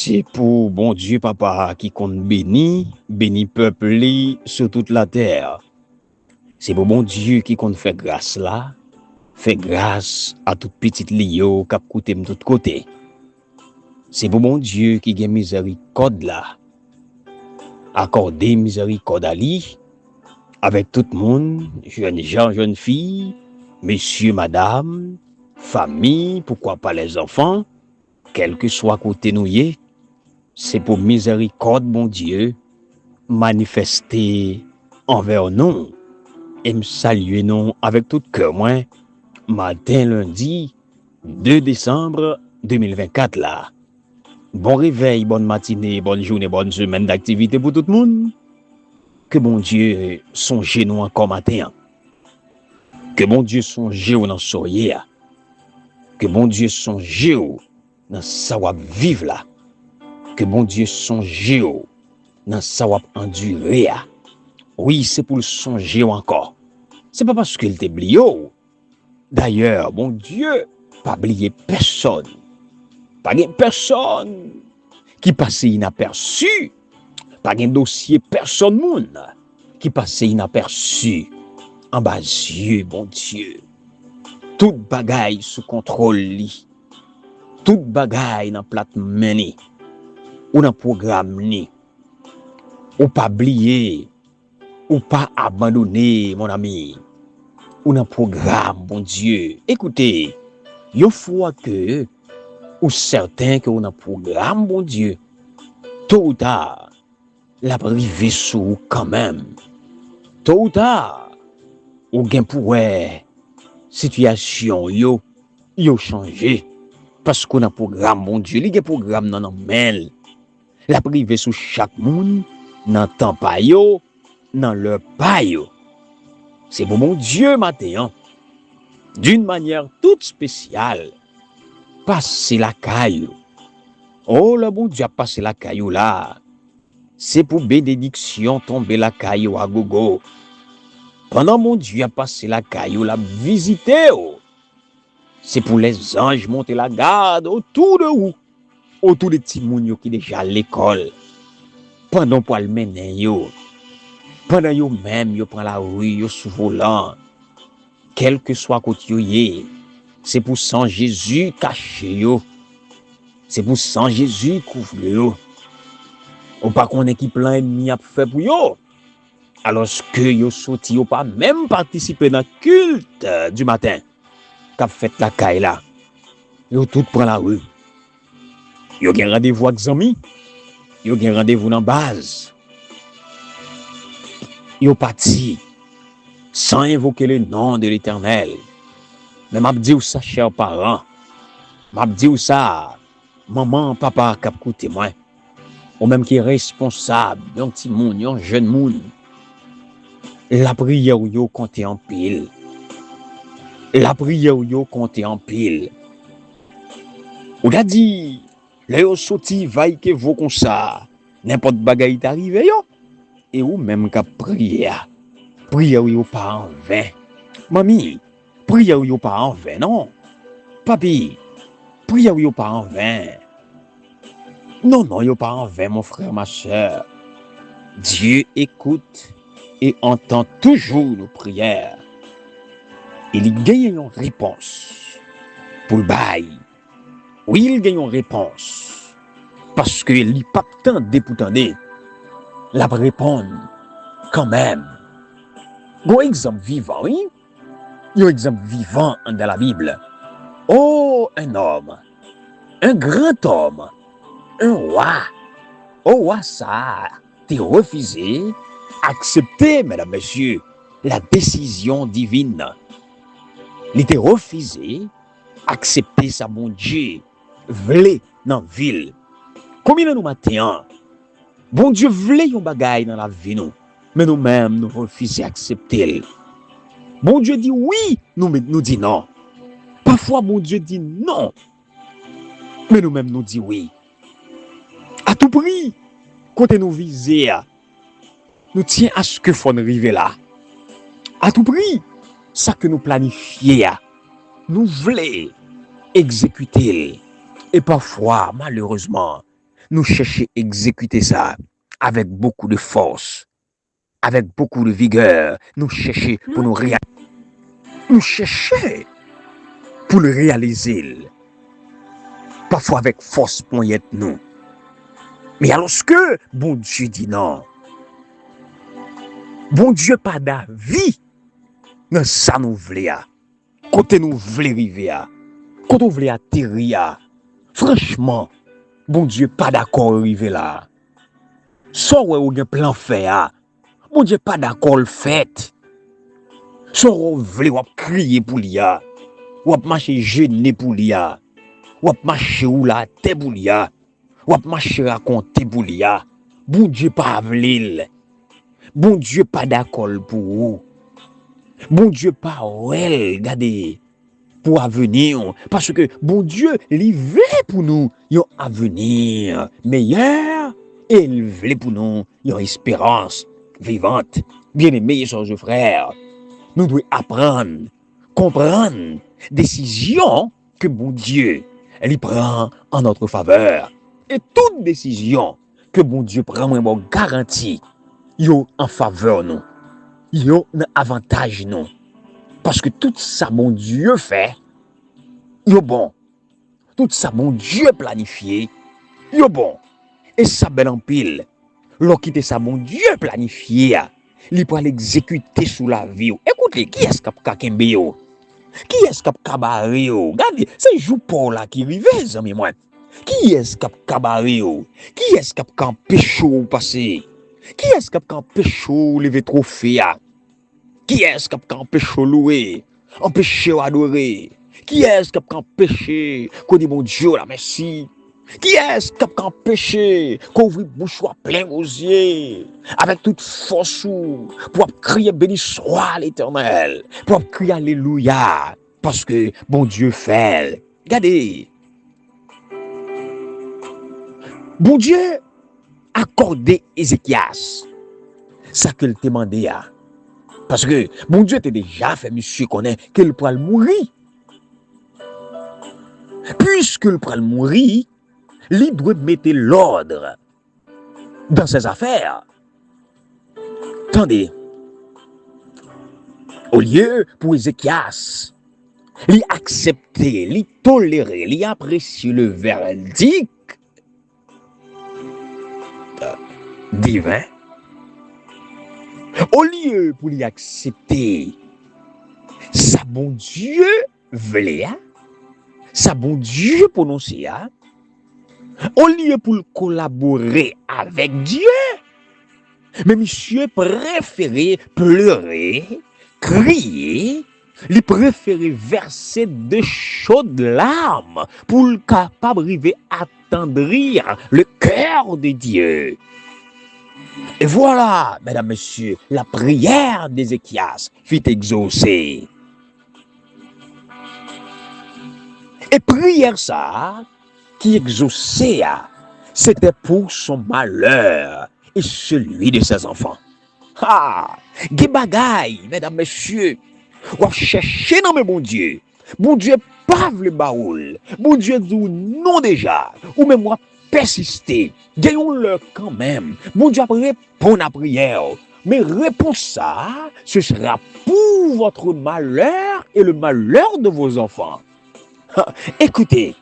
C'est pour bon Dieu papa qui compte béni peuple li sur toute la terre. C'est pour bon Dieu qui compte fait grâce là, fait grâce à toute petite lio qui a coûté de tout côté. C'est pour bon Dieu qui gagne miséricorde là, accorder miséricorde à lui avec tout le monde, jeunes gens, jeunes filles, messieurs, madame, famille, pourquoi pas les enfants, quel que soit côté nous y est. C'est pour miséricorde, bon Dieu, manifester envers nous et me saluer nous avec tout cœur, moi, matin lundi 2 décembre 2024 là. Bon réveil, bonne matinée, bonne journée, bonne semaine d'activité pour tout le monde. Que bon Dieu songe nous encore matin. Que bon Dieu songe nous dans soirée. Que bon Dieu songe nous dans sa vivre là. Que bon Dieu songe dans sa wap enduré. Oui, c'est pour le songer encore. C'est pas parce qu'il t'oublie. D'ailleurs, bon Dieu, pas oublier personne. Pas de personne qui passe inaperçu. Pas de dossier personne moun qui passe inaperçu. En bas yeux, bon Dieu. Toute bagaille sous contrôle li. Toute bagaille dans plate meni. Ou dans programme ni. Ou pas oublier. Ou pas abandonner, mon ami. Ou dans programme, bon Dieu. Écoutez, il faut que, ou certain que ou dans programme, bon Dieu, tôt ou tard, la privé sous quand même. Tôt ou tard, ou gen pour situation yo changé. Parce qu'on a programme, bon Dieu, li gen programme nan men. La privé sous chaque monde, nan temps pa yo, nan leur pa yo. C'est pour mon Dieu matin, d'une manière toute spéciale, passer la caillou. Oh, le bon Dieu a passé la caillou là. C'est pour bénédiction tomber la caillou à gogo. Pendant mon Dieu a passé la caillou la visiter. C'est pour les anges monter la garde autour de vous. Autour des petits mounions qui déjà à l'école. Pendant pour le mener yo. Pendant yo même yo prend la rue yo sous volant. Quel que soit côté yo, c'est pour sang Jésus caché yo. C'est pour sang Jésus couvre yo. Ou pas qu'on est qui plein ennemi a fait pour yo. Alors que yo sorti yo pas même participer dans culte du matin. Qu'a fait la caille là. Yo tout prend la rue. Yo gen rendez-vous avec amis. Yo gen rendez-vous dans base. Yo parti sans invoquer le nom de l'Éternel. Mais m'a dit ou ça chers parents. M'a dit ou ça maman, papa k'ap koute moi. Ou même qui est responsable d'un petit monde, d'un jeune monde. La prière ou yo compte en pile. La prière ou yo compte en pile. Ou da dit, là yo sorti vaille que vous comme ça, n'importe bagaille t'arrive yo. Et ou même qu'à prier. Prière ou yo pas en vain. Mamie, prière ou yo pas en vain, non. Papi, prière ou yo pas en vain. Non, non, yo pas en vain, mon frère, ma soeur. Dieu écoute et entend toujours nos prières. Il gagne une réponse pour le bail. Oui, il gagne une réponse. Parce que il pas tant dépoutonné. La répondre quand même. Un exemple vivant, oui? Un exemple vivant dans la Bible. Oh, un homme. Un grand homme. Un roi. Oh, roi, ça, t'es refusé, accepter, mesdames, messieurs, la décision divine. Il t'est refusé, accepter sa bon Dieu, vle dans ville. Combien de nous matin, bon Dieu vle yon bagay dans la vie nous, mais nous-mêmes nous refusons accepter. Bon Dieu dit oui, nous dit non. Parfois bon Dieu dit non, mais nous-mêmes nous dit oui. À tout prix, quand nous visons, nous tiens à ce que faut arriver là. À tout prix, ça que nous planifions, nous voulons exécuter. Et parfois, malheureusement, nous cherchons à exécuter ça avec beaucoup de force, avec beaucoup de vigueur. Nous cherchons pour nous réaliser. Nous cherchons pour le réaliser. Parfois avec force pour y être nous. Mais alors que bon Dieu dit non. Bon Dieu pas d'avis. Non, ça nous voulons. Côté nous voulons arriver. Côté nous voulons atterrir. Franchement, bon Dieu pas d'accord arriver là. Soit ou un plan fait. Bon Dieu pas d'accord le fait. Soit ou voulez crier pour l'ia. Ou marcher gêné pour l'ia. Ou marcher ou la tête pour l'ia. Ou marcher raconter pour l'ia. Bon Dieu pas v'lil. Bon Dieu pas d'accord pour vous. Bon Dieu pas ouais, regardez, pour avenir. Parce que bon Dieu, il veut pour nous un avenir meilleur. Et il veut pour nous une espérance vivante. Bien-aimés, chers frères, nous devons apprendre, comprendre, décision que bon Dieu, il prend en notre faveur. Et toute décision que bon Dieu prend, moi, garantie, yo en faveur nous. Yo un avantage nous. Parce que tout ça bon Dieu fait, yo bon. Tout ça bon Dieu planifié, yo bon. Et ça bel en pile. Lorsqu'il ça bon Dieu planifié, il peut l'exécuter sous la vie. Écoutez, qui est-ce qui a kembe yo? Qui est-ce qui a cabaré yo? Regardez, c'est Joupol là qui rive, amis moi. Qui est-ce qui a cabaré yo? Qui est-ce qui a empêché ou passer? Qui est-ce qui a empêché ou lever trophée? Qui est-ce qui a empêché louer? Empêché adorer? Qui est-ce qui a empêché qu'on dit mon Dieu la merci? Qui est-ce qui a empêché qu'on ouvre bouche plein aux yeux avec toute force pour crier béni soit l'Éternel, pour crier alléluia parce que bon Dieu fait. Regardez. Bon Dieu accordé Ézéchias ça qu'il demandait à. Parce que bon Dieu était déjà fait monsieur connaît qu'il pourra mourir. Puisque le pourra mourir, il doit mettre l'ordre dans ses affaires. Attendez. Au lieu pour Ézéchias, il accepter, il tolérer, il apprécier le verdict divin. Au lieu pour l'y accepter, ça bon Dieu voulait, ça bon Dieu prononcer, au lieu pour collaborer avec Dieu, mais monsieur préférait pleurer, crier, il préférait verser de chaudes larmes pour le capable d'arriver à attendrir le cœur de Dieu. Et voilà, mesdames, messieurs, la prière d'Ézéchias fut exaucée. Et prière ça, qui exauçait, c'était pour son malheur et celui de ses enfants. Ah, des bagailles, mesdames, messieurs, on chercher dans mes bon Dieu. Bon Dieu, pas le baoul. Bon Dieu dit non déjà. Ou même moi persister. Gagnons-le quand même. Bon Dieu répond à la prière. Mais réponse ça, ce sera pour votre malheur et le malheur de vos enfants. Écoutez,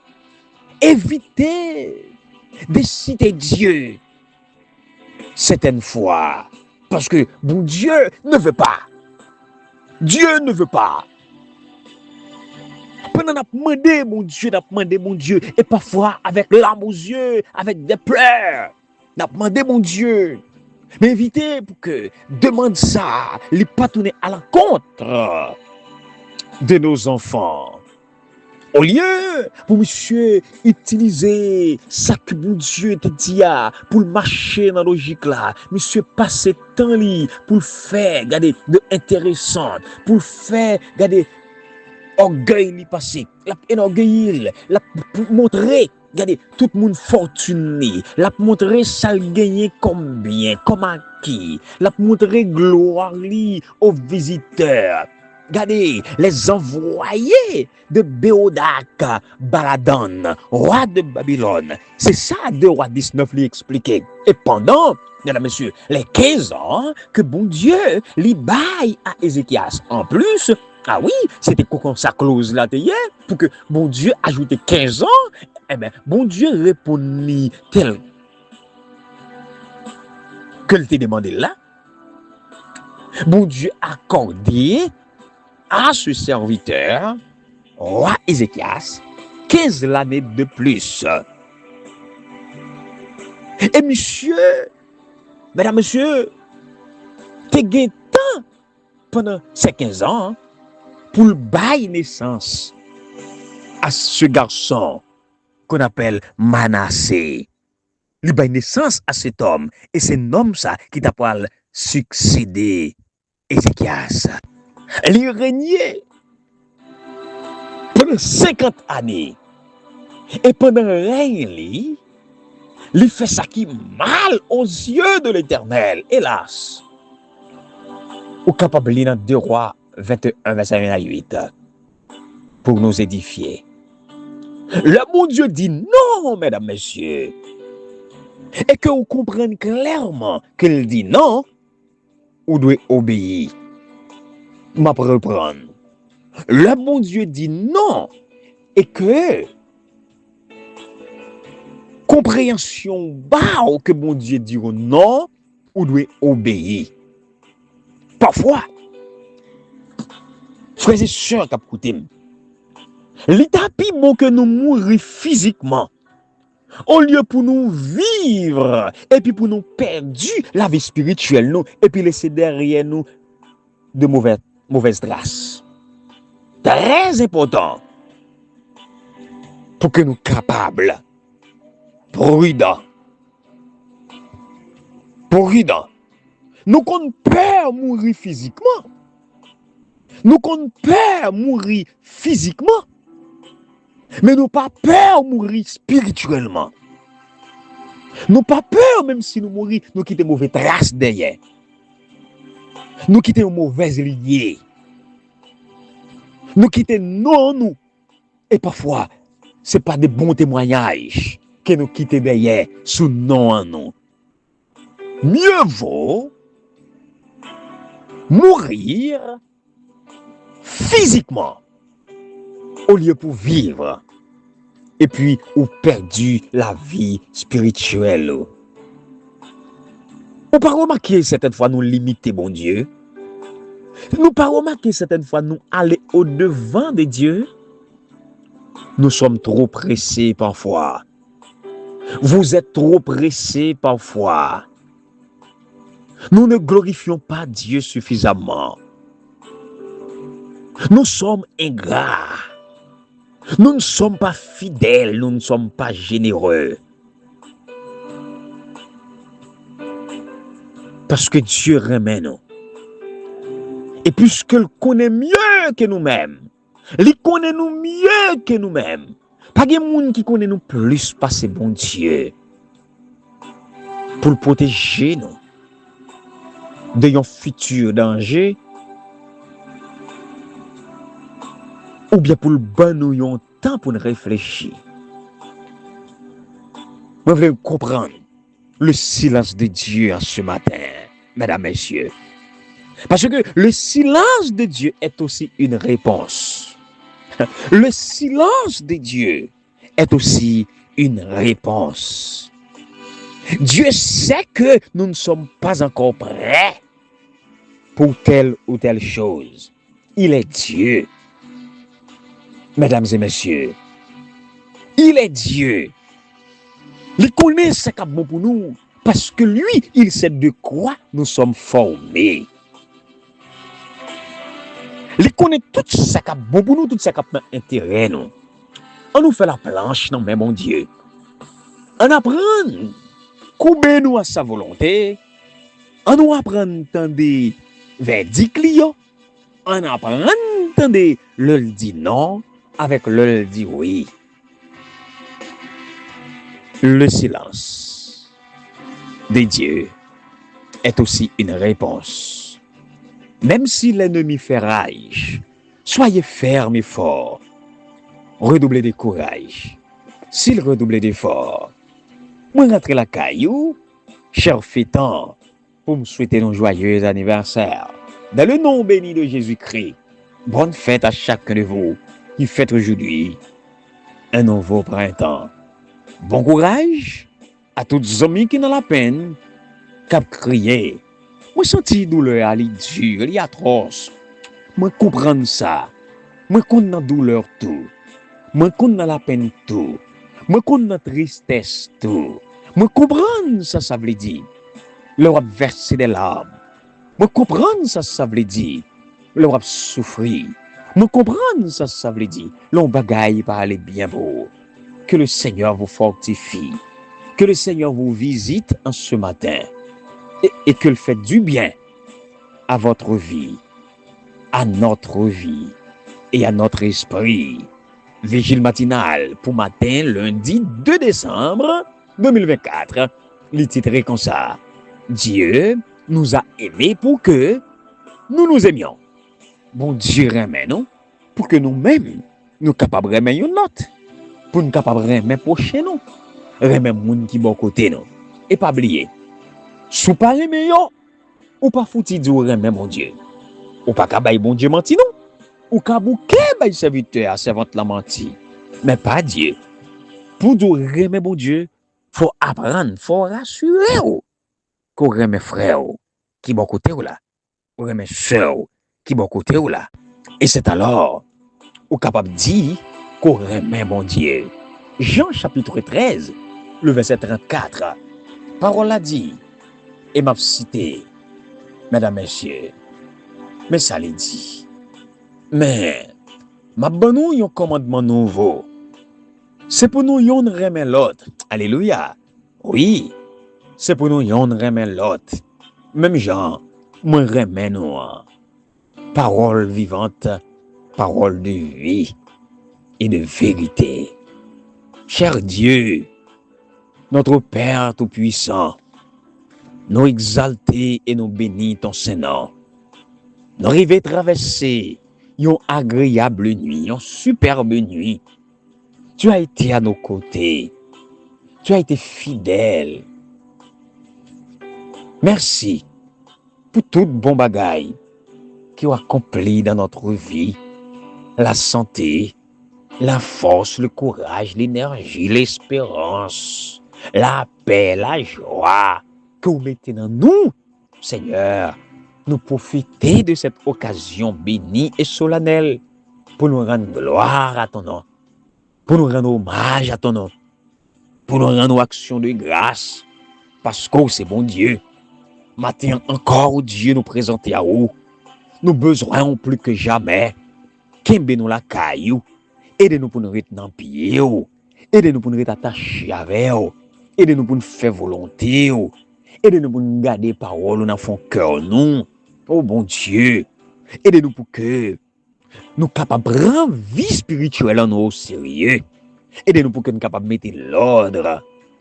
évitez de citer Dieu certaines fois. Parce que bon Dieu ne veut pas. Dieu ne veut pas. Pendant qu'on a demandé mon Dieu, et parfois avec larmes aux yeux, avec des pleurs, on a demandé mon Dieu. Mais évitez pour que demande ça, les pas tourner à l'encontre de nos enfants. Au lieu pour monsieur utiliser ça que mon Dieu te dit pour marcher dans la logique là, monsieur passer temps li pour faire regardez de intéressant, pour faire regardez orgueil li passer, la enorgueillir, la pour montrer regardez tout le monde fortuné, la montrer ça gagner comme bien, comme acquis, la montrer gloire li aux visiteurs. Regardez, les envoyés de Béodac, Baladon, roi de Babylone. C'est ça, 2 Rois 19 lui expliqué. Et pendant, mesdames, messieurs, les 15 ans que bon Dieu lui baille à Ézéchias. En plus, ah oui, c'était quoi sa clause là, pour que bon Dieu ajoute 15 ans, eh bien, bon Dieu répondit tel que le t'a demandé là. Bon Dieu accordé à ce serviteur, roi Ézéchias, 15 années de plus. Et monsieur, mesdames, messieurs, t'es gagné temps pendant ces 15 ans pour le bail naissance à ce garçon qu'on appelle Manassé. Il bail naissance à cet homme. Et c'est un homme ça qui t'a pas succédé Ézéchias. Il régnait pendant 50 années. Et pendant le règne, il fait ça qui mal aux yeux de l'Éternel. Hélas. Ou capable de lire 2 Rois 21, verset 1 à 8. Pour nous édifier. Le bon Dieu dit non, mesdames, messieurs. Et que vous comprenez clairement qu'il dit non, vous devez obéir. M'a reprendre. Le bon Dieu dit non. Et que compréhension bas que bon Dieu dit non, vous devez obéir. Parfois, frères et sœurs qui écoutent, l'état plus bon que nous mourir physiquement, au lieu pour nous vivre, et puis pour nous perdre la vie spirituelle, nous, et puis laisser derrière nous de mauvaises traces. Très important pour que nous capables, prudents. Nous qu'on peur mourir physiquement. Nous qu'on peur mourir physiquement. Mais nous pas peur mourir spirituellement. Nous pas peur même si nous mourir, nous quitter mauvaises traces derrière. Nous quitter une mauvaise lignée. Nous quitter non nous. Et parfois, ce n'est pas des bons témoignages que nous quittons derrière sous non en nous. Mieux vaut mourir physiquement au lieu pour vivre. Et puis, ou perdu la vie spirituelle. Nous pas remarquer certaines fois nous limiter, bon Dieu. Nous pas remarquer certaines fois nous aller au-devant de Dieu. Nous sommes trop pressés parfois. Vous êtes trop pressés parfois. Nous ne glorifions pas Dieu suffisamment. Nous sommes ingrats. Nous ne sommes pas fidèles. Nous ne sommes pas généreux. Parce que Dieu remet nous. Et puisqu'il connaît mieux que nous-mêmes, il connaît nous mieux que nous-mêmes. Pas de monde qui connaît nous plus parce que bon Dieu. Pour le protéger nous de un futur danger. Ou bien pour le bon nous un temps pour nous réfléchir. Vous voulez comprendre le silence de Dieu en ce matin, mesdames, messieurs. Parce que le silence de Dieu est aussi une réponse. Le silence de Dieu est aussi une réponse. Dieu sait que nous ne sommes pas encore prêts pour telle ou telle chose. Il est Dieu. Mesdames et messieurs, il est Dieu. Il connaît ce qui est bon pour nous parce que lui, il sait de quoi nous sommes formés. Il connaît tout ce qui est bon pour nous, tout ce qui est intérêt nous. On nous fait la planche, non mais mon Dieu. On apprend couper nous à sa volonté. On nous apprend entendre verdict. On apprend entendre le dit non avec le dit oui. Le silence de Dieu est aussi une réponse. Même si l'ennemi fait rage, soyez ferme et fort. Redoublez de courage. S'il redoublait d'efforts, moi rentre la caillou, cher fétan, pour me souhaiter un joyeux anniversaire. Dans le nom béni de Jésus-Christ, bonne fête à chacun de vous qui fête aujourd'hui un nouveau printemps. Bon courage à toutes les amis qui n'ont la peine, qui crié. Moi senti douleur à dur, il est atroce. Moi comprendre ça. Moi connais la douleur tout. Moi connais la peine tout. Moi connais la tristesse tout. Moi comprendre ça, ça veut dire. Leur verser des larmes. Moi comprendre ça, ça veut dire. Leur souffrir. Moi comprendre ça, ça veut dire. L'on bagaille par aller bien beau. Que le Seigneur vous fortifie. Que le Seigneur vous visite en ce matin. Et que le fait du bien à votre vie, à notre vie et à notre esprit. Vigile matinale pour matin, lundi 2 décembre 2024. Le titre est comme ça. Dieu nous a aimés pour que nous nous aimions. Bon Dieu remet nous pour que nous-mêmes nous capables d'aimer une autre. Pour nous capables d'aimer prochain nous. Remet moun qui bon côté nous. Et pas oublier. Sous pas aimer yo, ou pas fouti di ou remet mon Dieu. Ou pas ka bay bon Dieu menti non. Ou ka bouke bay serviteur, servante la menti. Mais pas Dieu. Pour nous remet bon Dieu, faut apprendre, faut rassurer ou. Qu'on remet frère ou, qui bon côté ou là. Ou remet sœur ou, qui bon côté ou là. Et c'est alors, ou capable dire qu'on remet bon Dieu. Jean chapitre 13, le verset 34. Parole a dit, et m'a cité, mesdames, messieurs, mais ça l'est dit. Mais, m'a banou un commandement nouveau. C'est pour nous yon remet l'autre. Alléluia. Oui, c'est pour nous yon remet l'autre. Même Jean, moi remet nous. Parole vivante, parole de vie et de vérité. Cher Dieu, notre Père Tout-Puissant, nous exalter et nous bénir ton Saint-Nom. Nous arriver traverser une agréable nuit, une superbe nuit. Tu as été à nos côtés. Tu as été fidèle. Merci pour toute bon bagaille qui a accompli dans notre vie. La santé, la force, le courage, l'énergie, l'espérance, la paix, la joie que vous mettez dans nous, Seigneur. Nous profiter de cette occasion bénie et solennelle pour nous rendre gloire à ton nom, pour nous rendre hommage à ton nom, pour nous rendre action de grâce, parce que c'est bon Dieu. Matin encore, Dieu nous présente à vous. Nous besoin plus que jamais. Qu'aimez nous la caillou. Aidez-nous pour nous retenir en pied. Aidez-nous pour nous attacher avec vous. Aidez-nous pour nous faire volonté. Aidez-nous pour nous garder parole dans notre cœur. Nous. Oh bon Dieu. Aidez-nous pour que nous capables de prendre vie spirituelle en nous au sérieux. Aidez-nous pour que nous capables de mettre l'ordre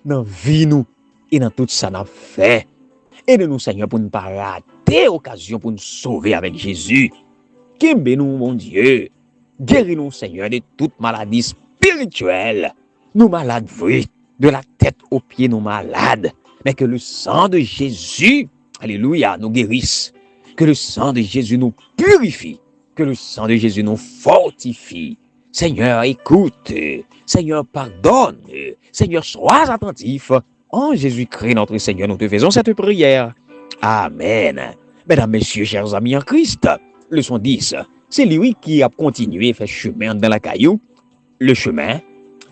dans la vie nous et dans tout ça nous fait. Aidez-nous Seigneur pour ne pas rater l'occasion pour nous sauver avec Jésus. Qu'aimez-nous mon Dieu. Guéris-nous, Seigneur, de toute maladie spirituelle. Nous malades, oui, de la tête aux pieds, nous malades. Mais que le sang de Jésus, alléluia, nous guérisse. Que le sang de Jésus nous purifie. Que le sang de Jésus nous fortifie. Seigneur, écoute. Seigneur, pardonne. Seigneur, sois attentif. En Jésus-Christ, notre Seigneur, nous te faisons cette prière. Amen. Mesdames, messieurs, chers amis en Christ, leçon 10. C'est lui qui a continué à faire chemin dans la caillou. Le chemin,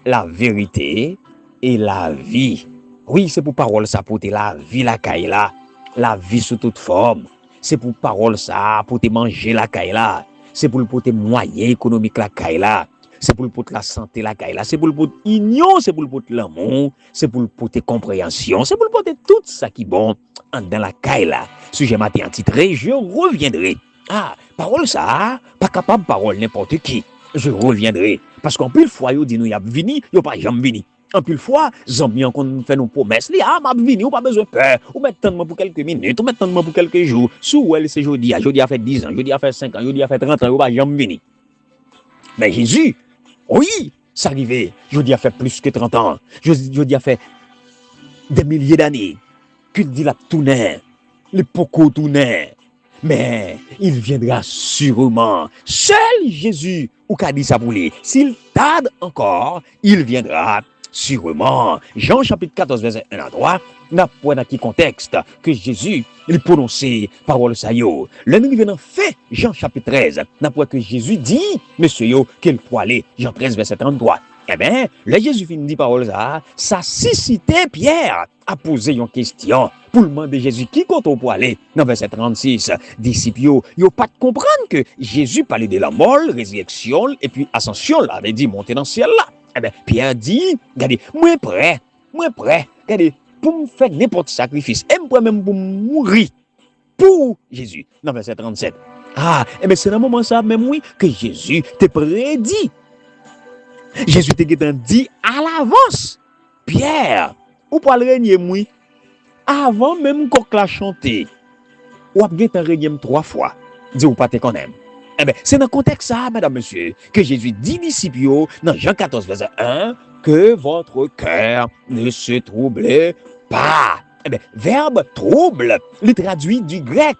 la vérité et la vie. Oui, c'est pour parole ça pour te la vie la caille là. La vie sous toute forme. C'est pour parole ça pour te manger la caille là. C'est pour te moyens économiques la caille là. C'est pour la santé la caille là. C'est pour l'union, c'est pour l'amour. C'est pour te compréhension. C'est pour tout ça qui est bon dans la caille là. Sujet matin titré, je reviendrai. Ah, parole ça, pas capable parole n'importe qui. Je reviendrai. Parce qu'en plus, fois, yo dit nous y a vini, yo pas jamais vini. En pile fois, Zambi qu'on fait nos promesses, m'a vini, ou pas besoin de peur, ou mettre pour quelques minutes, ou mettre pour quelques jours. Sous elle, c'est jeudi a fait 10 ans, jeudi a fait 5 ans, jeudi a fait 30 ans, ou pas jamais vini. Mais Jésus, oui, ça arrivait. Jeudi a fait plus que 30 ans. Jeudi a fait des milliers d'années. Qu'il dit la tournée, l'époque tournée. Mais il viendra sûrement. Seul Jésus, ou qu'a dit ça pour lui, s'il tarde encore, il viendra sûrement. Jean chapitre 14, verset 1 à 3, n'a pas dans quel contexte que Jésus il prononçait parole ça yo. Le nous venons fait Jean chapitre 13, n'a pas que Jésus dit, monsieur yo, qu'il faut aller. Jean 13, verset 33. Eh bien, le Jésus finit dit parole ça suscité Pierre à poser une question pour le demander Jésus qui compte pour aller. Dans verset 36, disciples, yo pas de comprendre que Jésus parlait de la mort, résurrection et puis ascension là, avait dit monter dans le ciel là. Eh bien, Pierre dit, regardez, moi prêt, regardez, pour me faire n'importe sacrifice, et moi même pour mourir pour Jésus. Dans verset 37. Ah, eh bien, c'est dans le moment ça même oui que Jésus te prédit. Jésus te dit à l'avance, Pierre, ou pas le régner moi, avant même qu'on l'a chanté, ou a bien régner 3 fois, dit ou pas te connaître. Eh bien, c'est dans le contexte ça, mesdames, messieurs, que Jésus dit disciples, dans Jean 14, verset 1, que votre cœur ne se trouble pas. Eh bien, verbe trouble, il traduit du grec,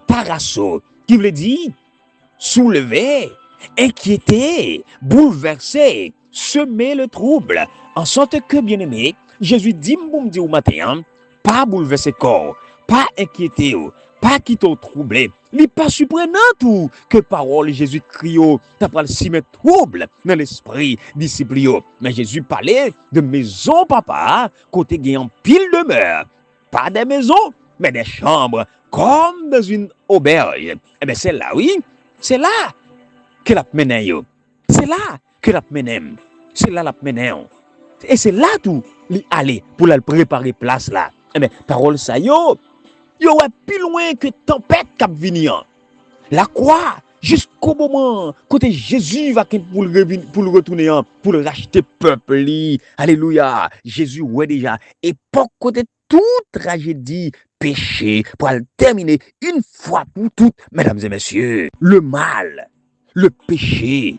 tarasso, qui veut dire soulever, inquiéter, bouleverser, semer le trouble. En sorte que, bien aimé, Jésus dit, au matin, pas bouleverser corps, pas inquiéter, pas quitter troublé. Il n'est pas surprenant tout que parole Jésus crie, t'as pas le si mettre trouble dans l'esprit disciple. Mais Jésus parlait de maison papa, côté gagnant pile demeure. Pas des maisons, mais des chambres, comme dans une auberge. Eh bien, c'est là, oui, c'est là que la mène. C'est là que la mène. C'est là la mène. Et c'est là tout, li aller pour la préparer place là. Eh bien, parole ça yo est plus loin que tempête qui venir. La croix, jusqu'au moment, côté Jésus va pour le retourner, pour le racheter peuple. Alléluia. Jésus, ouais déjà. Époque côté toute tragédie, péché, pour le terminer une fois pour toutes, mesdames et messieurs, le mal, le péché,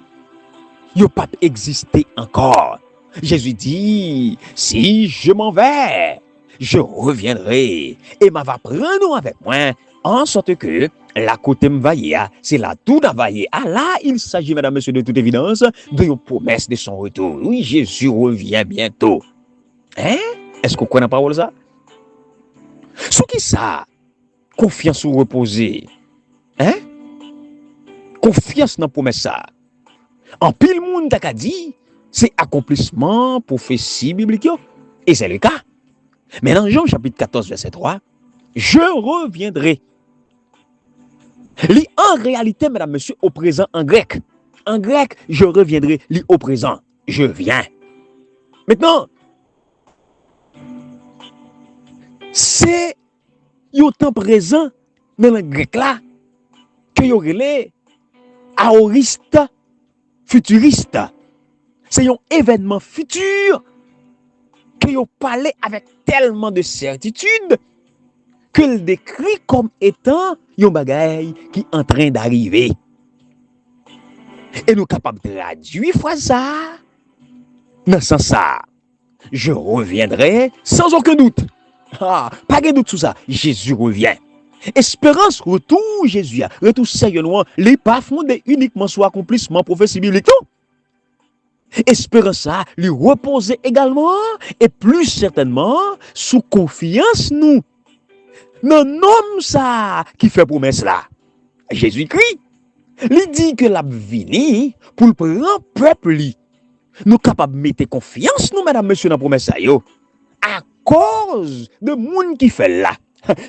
n'a pas existé encore. Jésus dit, si je m'en vais, je reviendrai et m'a va prendre avec moi, en sorte que la côté m'vaillé, c'est la tout d'availlé. Ah là, il s'agit, mesdames, messieurs, de toute évidence, de une promesse de son retour. Oui, Jésus revient bientôt. Hein? Est-ce qu'on connaît pas ça? Sous qui ça? Confiance ou reposer. Hein? Confiance dans la promesse ça. En pile monde t'a dit, c'est accomplissement prophétie biblique. Et c'est le cas. Mais dans Jean chapitre 14, verset 3, je reviendrai. Lis en réalité, mesdames, messieurs, au présent en grec. En grec, je reviendrai. Lis au présent. Je viens. Maintenant, c'est au temps présent dans le grec là que y aurait les aoriste futuriste. C'est un événement futur que vous parlez avec tellement de certitude que le décrit comme étant un bagage qui est en train d'arriver. Et nous sommes capables de traduire ça dans ce sens ça. Je reviendrai sans aucun doute. Ah, pas de doute sur ça. Jésus revient. Espérance, retour Jésus. Retour sérieusement, les pas fondés uniquement sur l'accomplissement prophétie biblique. Espérance ça, lui reposer également et plus certainement sous confiance nous. Non homme ça qui fait promesse là. Jésus-Christ, il dit que la vini pour le prendre peuple. Nous capables de mettre confiance nous, mesdames, messieurs, dans la promesse ça yo. À cause de monde qui fait là.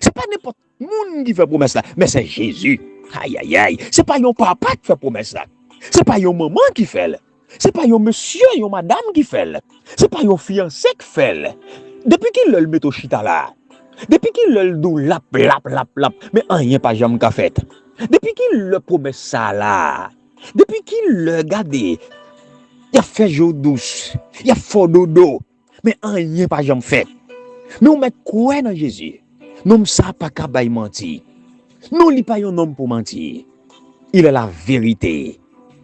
C'est pas n'importe monde qui fait promesse là, mais c'est Jésus. Aïe aïe aïe, c'est pas yon papa qui fait promesse là. C'est pas yon maman qui fait là. C'est pas yon monsieur, yon madame qui fait là. C'est pas yon fiancé qui fait là. Depuis qu'il le met au chita là. Depuis qu'il le dou lap, mais rien pas jamais qu'a fait. Depuis qu'il le promet ça là. Depuis qu'il le gardé. Il a fait jour douce, il a fait dodo, mais rien pas jamais fait. Nous mettons quoi dans Jésus? Nous ne sommes pas capables de mentir. Nous ne sommes pas un homme pour mentir. Il est la vérité.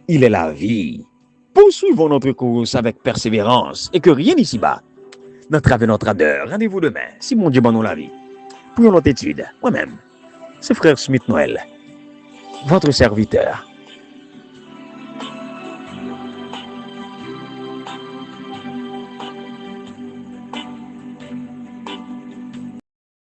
Il est la vie. Poursuivons notre course avec persévérance et que rien ici-bas n'entrave notre ardeur. Rendez-vous demain, si mon Dieu nous la vie. Pour notre étude, moi-même, c'est Frère Smith Noël, votre serviteur.